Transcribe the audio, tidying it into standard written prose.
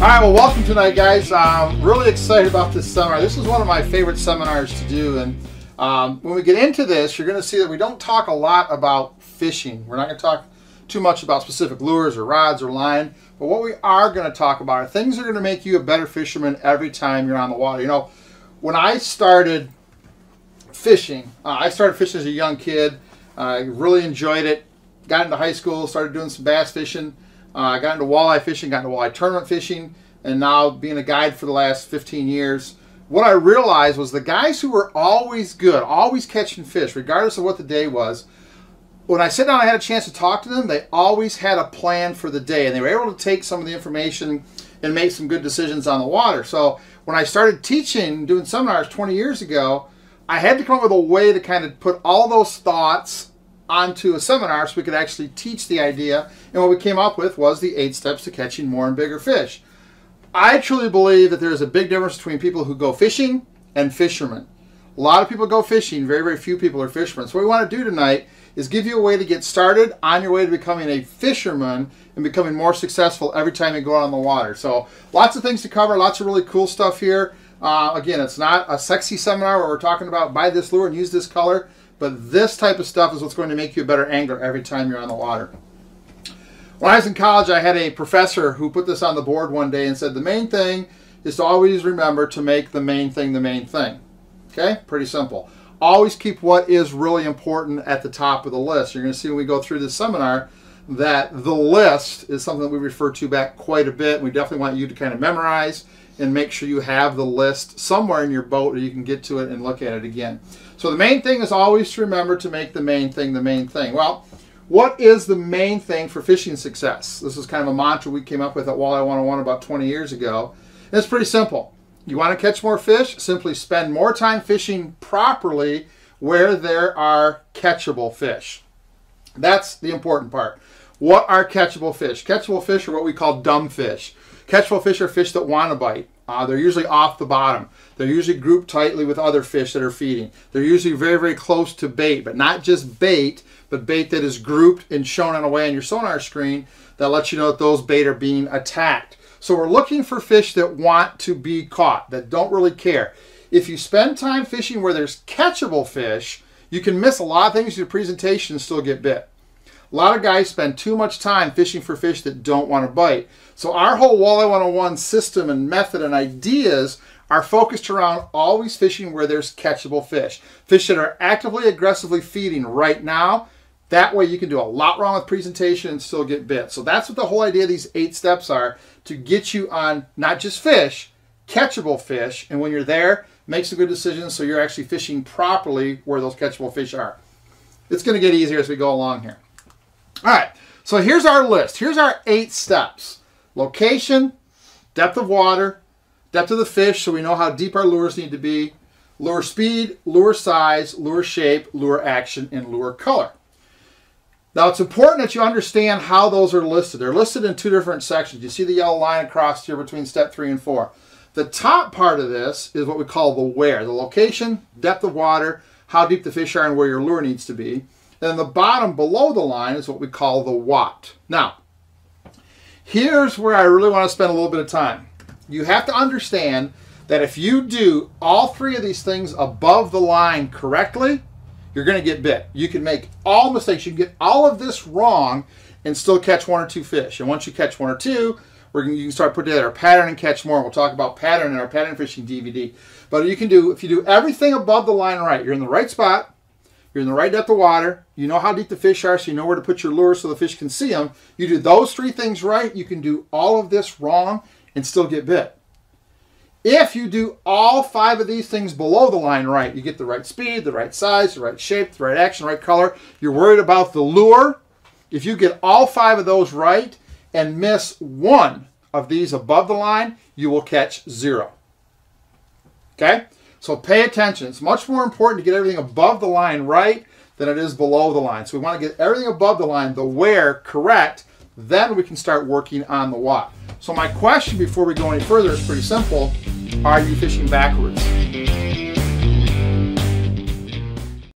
Alright, well, welcome tonight, guys. I'm really excited about this seminar. This is one of my favorite seminars to do, and when we get into this, you're going to see that we don't talk a lot about fishing. We're not going to talk too much about specific lures or rods or line, but what we are going to talk about are things that are going to make you a better fisherman every time you're on the water. You know, when I started fishing, as a young kid. I really enjoyed it. Got into high school, started doing some bass fishing. Got into walleye fishing, got into walleye tournament fishing, and now being a guide for the last 15 years. What I realized was the guys who were always good, always catching fish, regardless of what the day was, when I sat down and I had a chance to talk to them, they always had a plan for the day, and they were able to take some of the information and make some good decisions on the water. So when I started teaching, doing seminars 20 years ago, I had to come up with a way to kind of put all those thoughts onto a seminar so we could actually teach the idea, and what we came up with was the 8 steps to catching more and bigger fish. I truly believe that there's a big difference between people who go fishing and fishermen. A lot of people go fishing, very, very few people are fishermen. So what we want to do tonight is give you a way to get started on your way to becoming a fisherman and becoming more successful every time you go out on the water. So lots of things to cover, lots of really cool stuff here. Again, it's not a sexy seminar where we're talking about buy this lure and use this color. But this type of stuff is what's going to make you a better angler every time you're on the water. When I was in college, I had a professor who put this on the board one day and said the main thing is to always remember to make the main thing the main thing. Okay? Pretty simple. Always keep what is really important at the top of the list. You're going to see when we go through this seminar that the list is something that we refer to back quite a bit. We definitely want you to kind of memorize and make sure you have the list somewhere in your boat where you can get to it and look at it again. So the main thing is always to remember to make the main thing the main thing. Well, what is the main thing for fishing success? This is kind of a mantra we came up with at Walleye 101 about 20 years ago. And it's pretty simple. You want to catch more fish? Simply spend more time fishing properly where there are catchable fish. That's the important part. What are catchable fish? Catchable fish are what we call dumb fish. Catchable fish are fish that want to bite. They're usually off the bottom. They're usually grouped tightly with other fish that are feeding. They're usually very, very close to bait, but not just bait, but bait that is grouped and shown on a way on your sonar screen that lets you know that those bait are being attacked. So we're looking for fish that want to be caught, that don't really care. If you spend time fishing where there's catchable fish, you can miss a lot of things in your presentation and still get bit. A lot of guys spend too much time fishing for fish that don't want to bite. So our whole Walleye 101 system and method and ideas are focused around always fishing where there's catchable fish. Fish that are actively, aggressively feeding right now. That way you can do a lot wrong with presentation and still get bit. So that's what the whole idea of these 8 steps are, to get you on not just fish, catchable fish. And when you're there, make some good decisions so you're actually fishing properly where those catchable fish are. It's going to get easier as we go along here. All right, so here's our list. Here's our 8 steps. Location, depth of water, depth of the fish, so we know how deep our lures need to be, lure speed, lure size, lure shape, lure action, and lure color. Now, it's important that you understand how those are listed. They're listed in 2 different sections. You see the yellow line across here between step 3 and 4. The top part of this is what we call the where, the location, depth of water, how deep the fish are, and where your lure needs to be. And the bottom below the line is what we call the what. Now, here's where I really want to spend a little bit of time. You have to understand that if you do all 3 of these things above the line correctly, you're going to get bit. You can make all mistakes. You can get all of this wrong and still catch 1 or 2 fish. And once you catch 1 or 2, you can start putting together a pattern and catch more. We'll talk about pattern in our pattern fishing DVD. But you can do, if you do everything above the line right, you're in the right spot, you're in the right depth of water, you know how deep the fish are, so you know where to put your lure so the fish can see them. You do those 3 things right, you can do all of this wrong and still get bit. If you do all 5 of these things below the line right, you get the right speed, the right size, the right shape, the right action, the right color. You're worried about the lure. If you get all 5 of those right and miss 1 of these above the line, you will catch 0. Okay? So pay attention. It's much more important to get everything above the line right than it is below the line. So we want to get everything above the line, the where, correct. Then we can start working on the what. So my question before we go any further is pretty simple. Are you fishing backwards?